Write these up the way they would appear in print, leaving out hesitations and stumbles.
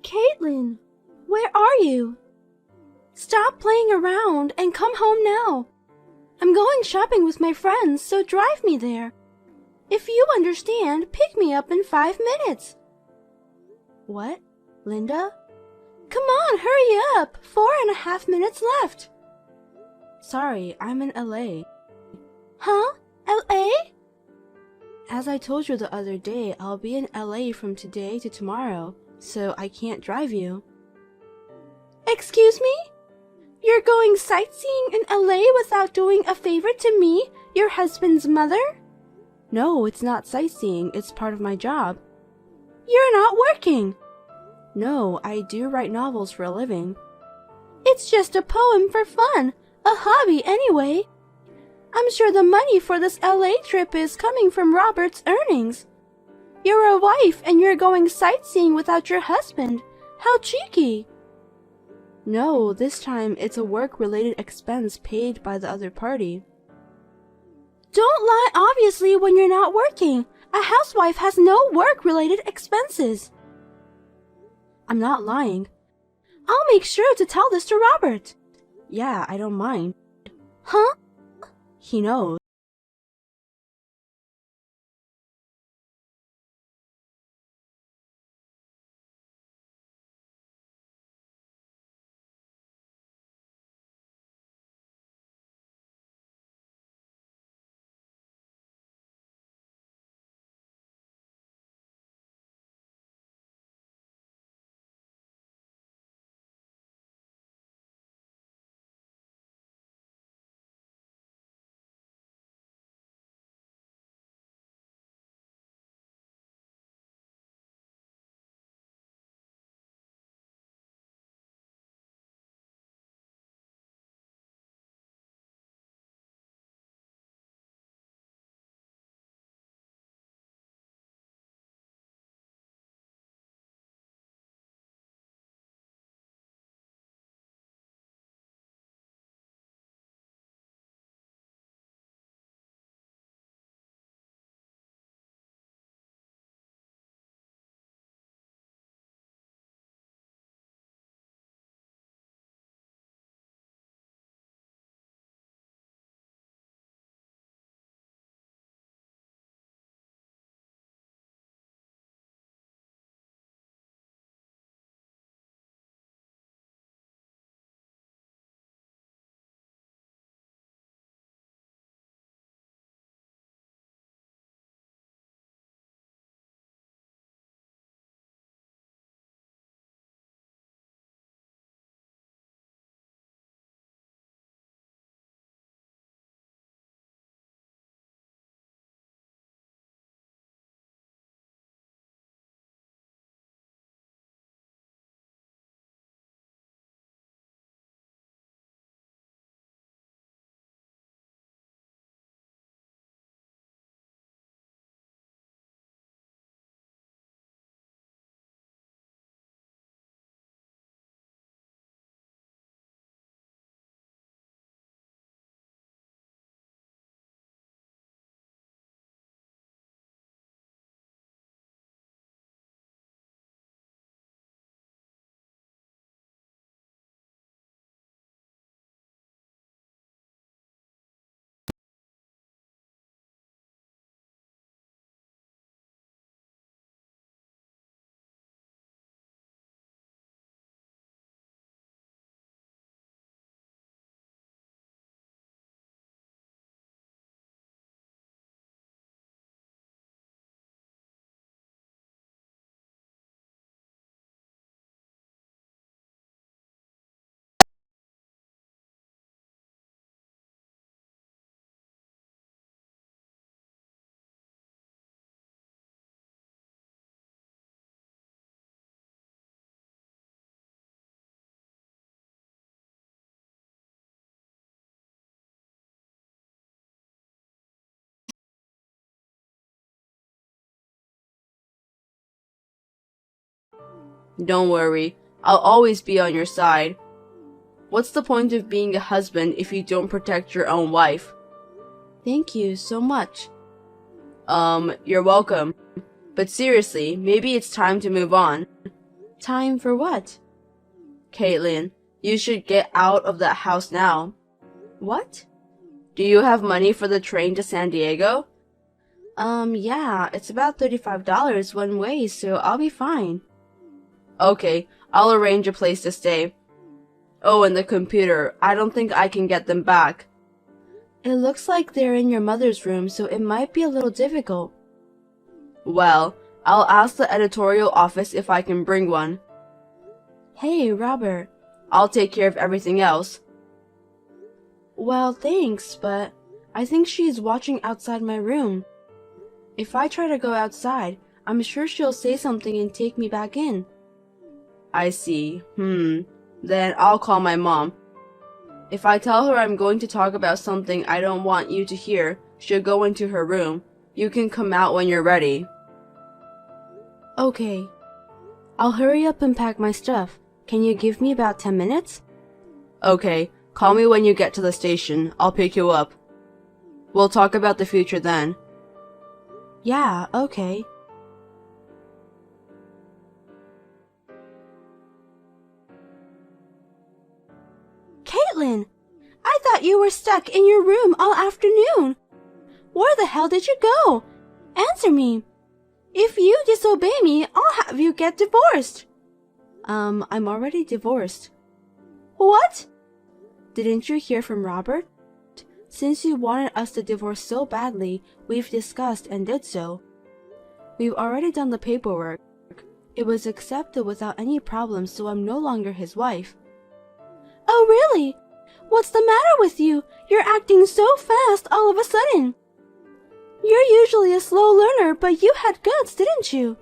Caitlin, where are you? Stop playing around and come home now. I'm going shopping with my friends, so drive me there. If you understand, pick me up in 5 minutes. What? Linda? Come on, hurry up! 4.5 minutes left. Sorry, I'm in LA. Huh? LA? As I told you the other day, I'll be in LA from today to tomorrow, so I can't drive you. Excuse me? You're going sightseeing in LA without doing a favor to me, your husband's mother? No, it's not sightseeing, it's part of my job. You're not working. No, I do write novels for a living. It's just a poem for fun, a hobby anyway. I'm sure the money for this LA trip is coming from Robert's earnings. You're a wife and you're going sightseeing without your husband. How cheeky. No, this time it's a work-related expense paid by the other party. Don't lie obviously when you're not working. A housewife has no work-related expenses. I'm not lying. I'll make sure to tell this to Robert. Yeah, I don't mind. Huh? He knows. Don't worry, I'll always be on your side. What's the point of being a husband if you don't protect your own wife? Thank you so much. You're welcome. But seriously, maybe it's time to move on. Time for what? Caitlin, you should get out of that house now. What? Do you have money for the train to San Diego? Yeah, it's about $35 one way, so I'll be fine. Okay, I'll arrange a place to stay. Oh, and the computer, I don't think I can get them back. It looks like they're in your mother's room, so it might be a little difficult. Well, I'll ask the editorial office if I can bring one. Hey, Robert. I'll take care of everything else. Well, thanks, but I think she's watching outside my room. If I try to go outside, I'm sure she'll say something and take me back in. I see. Then I'll call my mom. If I tell her I'm going to talk about something I don't want you to hear, she'll go into her room. You can come out when you're ready. Okay. I'll hurry up and pack my stuff. Can you give me about 10 minutes? Okay, call me when you get to the station. I'll pick you up. We'll talk about the future then. Yeah, okay. Caitlin! I thought you were stuck in your room all afternoon. Where the hell did you go? Answer me. If you disobey me, I'll have you get divorced. I'm already divorced. What? Didn't you hear from Robert? Since you wanted us to divorce so badly, we've discussed and did so. We've already done the paperwork. It was accepted without any problems, so I'm no longer his wife. Oh, really? What's the matter with you? You're acting so fast all of a sudden. You're usually a slow learner, but you had guts, didn't you?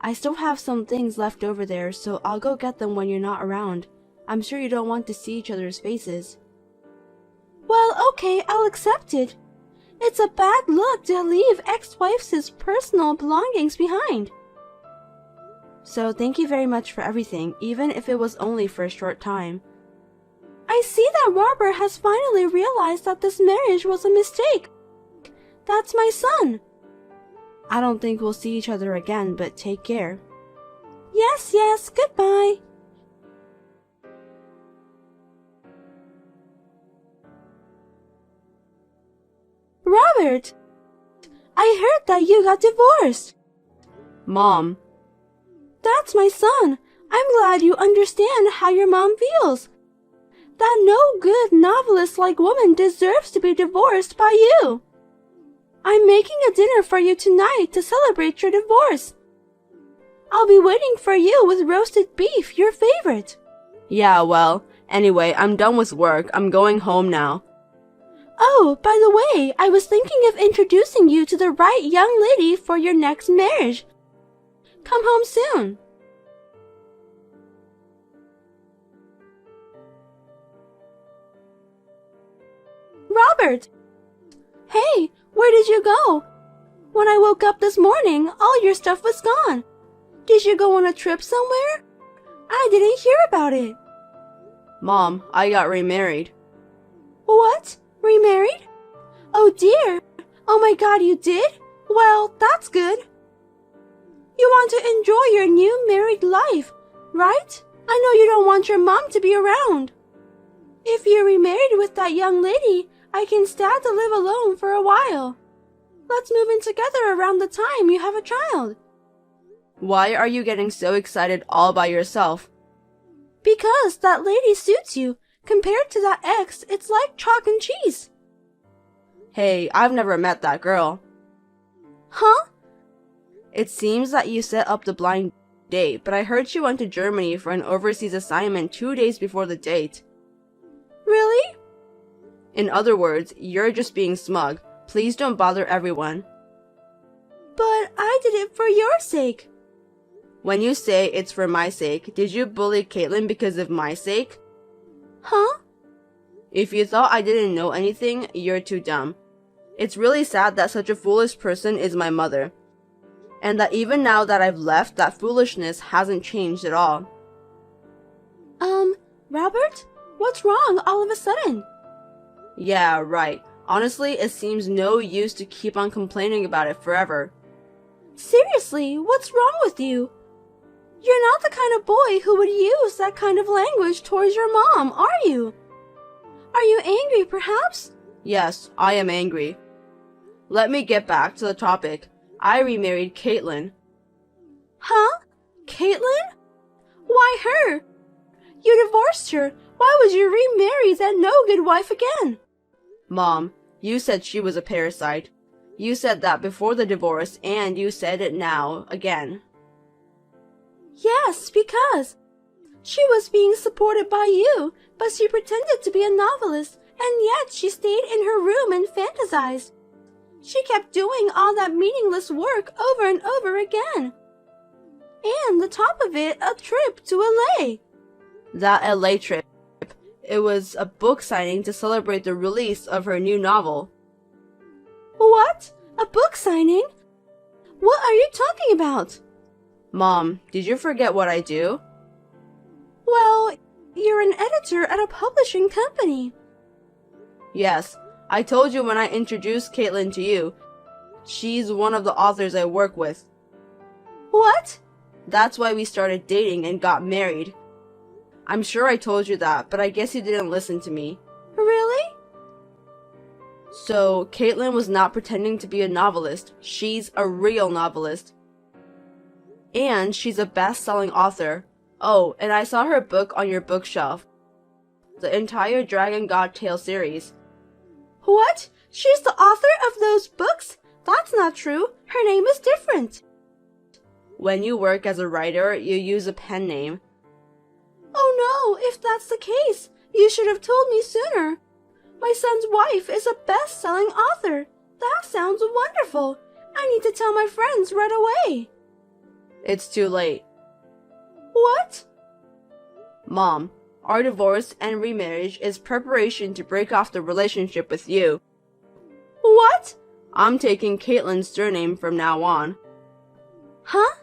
I still have some things left over there, so I'll go get them when you're not around. I'm sure you don't want to see each other's faces. Well, okay, I'll accept it. It's a bad look to leave ex-wife's personal belongings behind. So thank you very much for everything, even if it was only for a short time. I see that Robert has finally realized that this marriage was a mistake. That's my son. I don't think we'll see each other again, but take care. Yes, goodbye. Robert! I heard that you got divorced. Mom. That's my son. I'm glad you understand how your mom feels. That no-good novelist-like woman deserves to be divorced by you. I'm making a dinner for you tonight to celebrate your divorce. I'll be waiting for you with roasted beef, your favorite. Yeah, well, anyway, I'm done with work. I'm going home now. Oh, by the way, I was thinking of introducing you to the right young lady for your next marriage. Come home soon. Robert! Hey, where did you go? When I woke up this morning, all your stuff was gone. Did you go on a trip somewhere? I didn't hear about it. Mom, I got remarried. What? Remarried? Oh dear. Oh my God, you did? Well, that's good. You want to enjoy your new married life, right? I know you don't want your mom to be around. If you're remarried with that young lady, I can stand to live alone for a while. Let's move in together around the time you have a child. Why are you getting so excited all by yourself? Because that lady suits you. Compared to that ex, it's like chalk and cheese. Hey, I've never met that girl. Huh? It seems that you set up the blind date, but I heard she went to Germany for an overseas assignment 2 days before the date. Really? In other words, you're just being smug. Please don't bother everyone. But I did it for your sake. When you say it's for my sake, did you bully Caitlin because of my sake? Huh? If you thought I didn't know anything, you're too dumb. It's really sad that such a foolish person is my mother. And that even now that I've left, that foolishness hasn't changed at all. Robert? What's wrong all of a sudden? Yeah, right. Honestly, it seems no use to keep on complaining about it forever. Seriously, what's wrong with you? You're not the kind of boy who would use that kind of language towards your mom, are you? Are you angry, perhaps? Yes, I am angry. Let me get back to the topic. I remarried Caitlin. Huh? Caitlin? Why her? You divorced her. Why would you remarry that no-good wife again? Mom, you said she was a parasite. You said that before the divorce, and you said it now again. Yes, because she was being supported by you, but she pretended to be a novelist, and yet she stayed in her room and fantasized. She kept doing all that meaningless work over and over again. And the top of it, a trip to LA. That LA trip. It was a book signing to celebrate the release of her new novel. What? A book signing? What are you talking about? Mom, did you forget what I do? Well, you're an editor at a publishing company. Yes, I told you when I introduced Caitlin to you. She's one of the authors I work with. What? That's why we started dating and got married. I'm sure I told you that, but I guess you didn't listen to me. Really? So, Caitlin was not pretending to be a novelist. She's a real novelist. And she's a best-selling author. Oh, and I saw her book on your bookshelf. The entire Dragon God Tale series. What? She's the author of those books? That's not true. Her name is different. When you work as a writer, you use a pen name. Oh no, if that's the case, you should have told me sooner. My son's wife is a best-selling author. That sounds wonderful. I need to tell my friends right away. It's too late. What? Mom, our divorce and remarriage is preparation to break off the relationship with you. What? I'm taking Caitlin's surname from now on. Huh?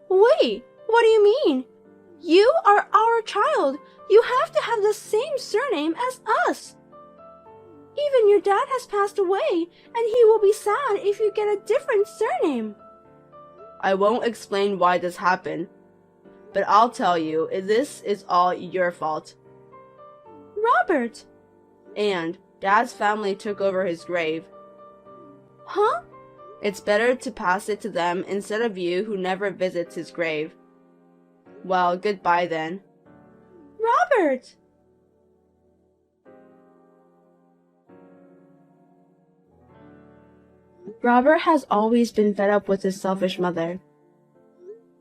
Wait, what do you mean? You are our child. You have to have the same surname as us. Even your dad has passed away, and he will be sad if you get a different surname. I won't explain why this happened, but I'll tell you, this is all your fault. Robert! And Dad's family took over his grave. Huh? It's better to pass it to them instead of you who never visits his grave. Well, goodbye then. Robert! Robert has always been fed up with his selfish mother.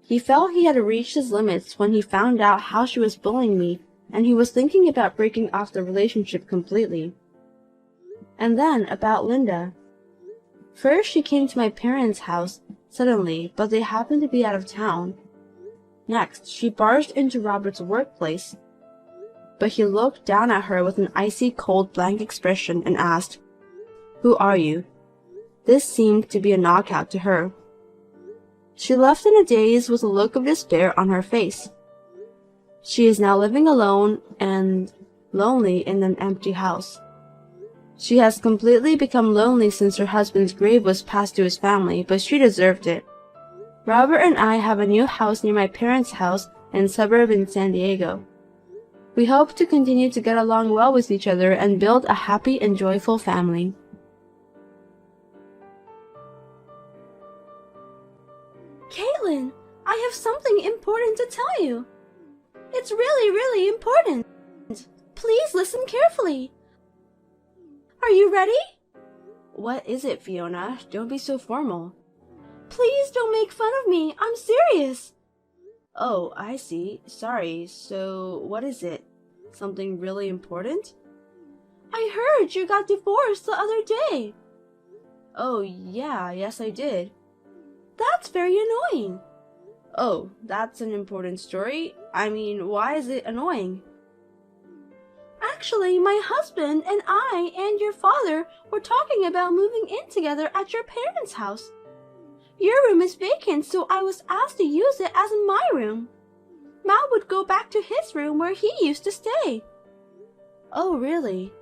He felt he had reached his limits when he found out how she was bullying me, and he was thinking about breaking off the relationship completely. And then about Linda. First she came to my parents' house suddenly, but they happened to be out of town. Next, she barged into Robert's workplace, but he looked down at her with an icy cold blank expression and asked, "Who are you?" This seemed to be a knockout to her. She left in a daze with a look of despair on her face. She is now living alone and lonely in an empty house. She has completely become lonely since her husband's grave was passed to his family, but she deserved it. Robert and I have a new house near my parents' house in a suburb in San Diego. We hope to continue to get along well with each other and build a happy and joyful family. Caitlin, I have something important to tell you. It's really, really important. Please listen carefully. Are you ready? What is it, Fiona? Don't be so formal. Please don't make fun of me. I'm serious. Oh, I see. Sorry. So, what is it? Something really important? I heard you got divorced the other day. Oh, yeah, yes I did. That's very annoying. Oh, that's an important story? I mean, why is it annoying? Actually, my husband and I and your father were talking about moving in together at your parents' house. Your room is vacant, so I was asked to use it as my room. Mal would go back to his room where he used to stay. Oh, really?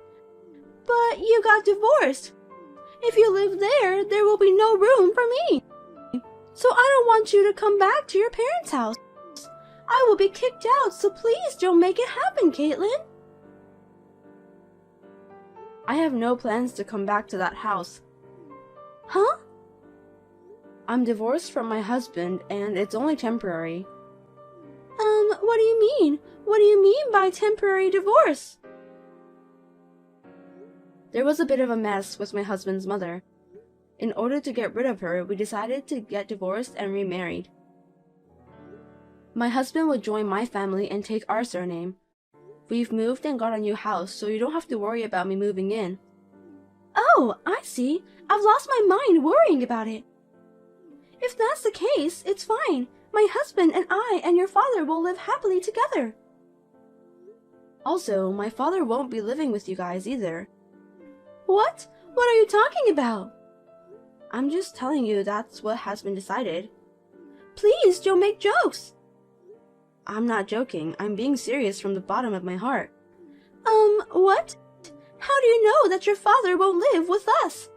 But you got divorced. If you live there, there will be no room for me. So I don't want you to come back to your parents' house. I will be kicked out, so please don't make it happen, Caitlin. I have no plans to come back to that house. Huh? I'm divorced from my husband, and it's only temporary. What do you mean? What do you mean by temporary divorce? There was a bit of a mess with my husband's mother. In order to get rid of her, we decided to get divorced and remarried. My husband would join my family and take our surname. We've moved and got a new house, so you don't have to worry about me moving in. Oh, I see. I've lost my mind worrying about it. If that's the case, it's fine. My husband and I and your father will live happily together. Also, my father won't be living with you guys either. What? What are you talking about? I'm just telling you that's what has been decided. Please don't make jokes. I'm not joking. I'm being serious from the bottom of my heart. What? How do you know that your father won't live with us?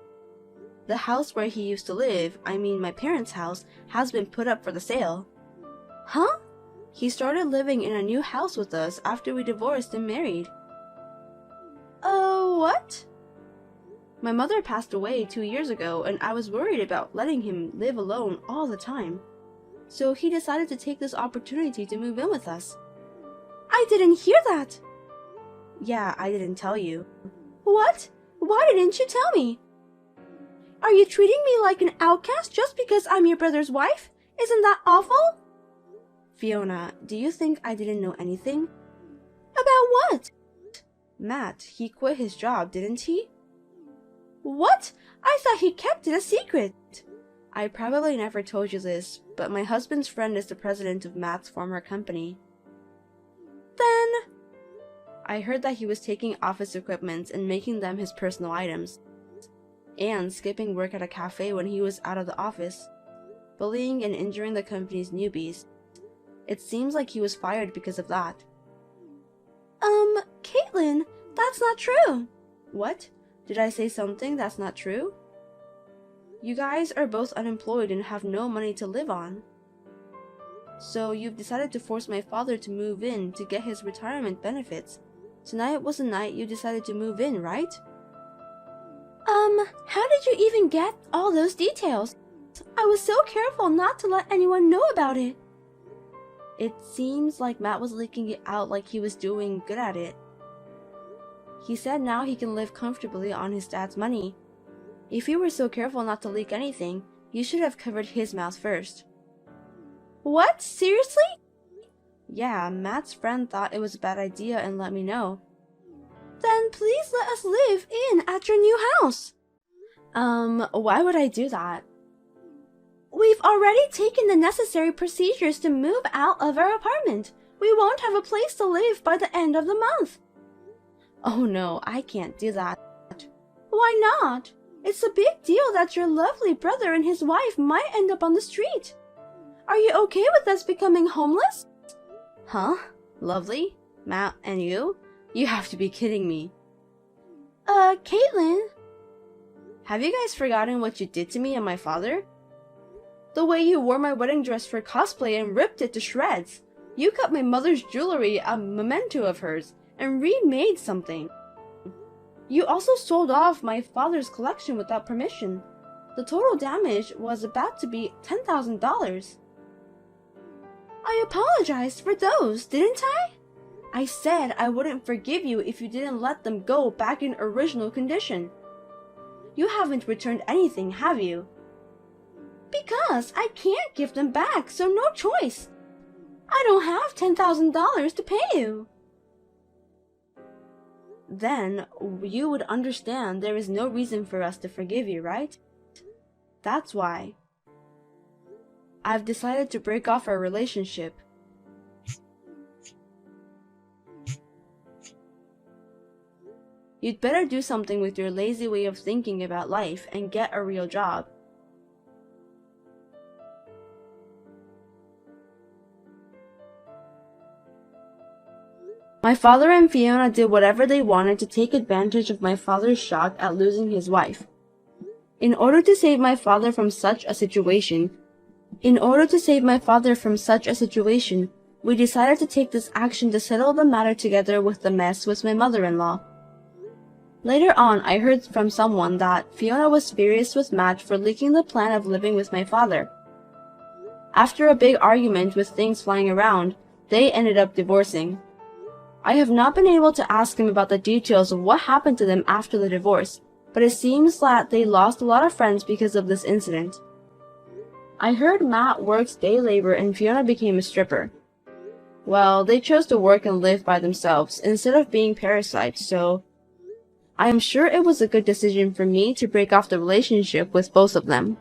The house where he used to live, I mean my parents' house, has been put up for the sale. Huh? He started living in a new house with us after we divorced and married. What? My mother passed away 2 years ago, and I was worried about letting him live alone all the time. So he decided to take this opportunity to move in with us. I didn't hear that. Yeah, I didn't tell you. What? Why didn't you tell me? Are you treating me like an outcast just because I'm your brother's wife? Isn't that awful? Fiona, do you think I didn't know anything? About what? Matt, he quit his job, didn't he? What? I thought he kept it a secret. I probably never told you this, but my husband's friend is the president of Matt's former company. Then... I heard that he was taking office equipment and making them his personal items, and skipping work at a cafe when he was out of the office, bullying and injuring the company's newbies. It seems like he was fired because of that. Caitlin, that's not true. What? Did I say something that's not true? You guys are both unemployed and have no money to live on. So you've decided to force my father to move in to get his retirement benefits. Tonight was the night you decided to move in, right? How did you even get all those details? I was so careful not to let anyone know about it. It seems like Matt was leaking it out like he was doing good at it. He said now he can live comfortably on his dad's money. If you were so careful not to leak anything, you should have covered his mouth first. What? Seriously? Yeah, Matt's friend thought it was a bad idea and let me know. Then please let us live in at your new house. Why would I do that? We've already taken the necessary procedures to move out of our apartment. We won't have a place to live by the end of the month. Oh no, I can't do that. Why not? It's a big deal that your lovely brother and his wife might end up on the street. Are you okay with us becoming homeless? Huh? Lovely? Matt and you? You have to be kidding me. Caitlin? Have you guys forgotten what you did to me and my father? The way you wore my wedding dress for cosplay and ripped it to shreds. You cut my mother's jewelry, a memento of hers, and remade something. You also sold off my father's collection without permission. The total damage was about to be $10,000. I apologized for those, didn't I? I said I wouldn't forgive you if you didn't let them go back in original condition. You haven't returned anything, have you? Because I can't give them back, so no choice. I don't have $10,000 to pay you. Then you would understand there is no reason for us to forgive you, right? That's why I've decided to break off our relationship. You'd better do something with your lazy way of thinking about life and get a real job. My father and Fiona did whatever they wanted to take advantage of my father's shock at losing his wife. In order to save my father from such a situation, We decided to take this action to settle the matter together with the mess with my mother-in-law. Later on, I heard from someone that Fiona was furious with Matt for leaking the plan of living with my father. After a big argument with things flying around, they ended up divorcing. I have not been able to ask him about the details of what happened to them after the divorce, but it seems that they lost a lot of friends because of this incident. I heard Matt works day labor and Fiona became a stripper. Well, they chose to work and live by themselves instead of being parasites, so I am sure it was a good decision for me to break off the relationship with both of them.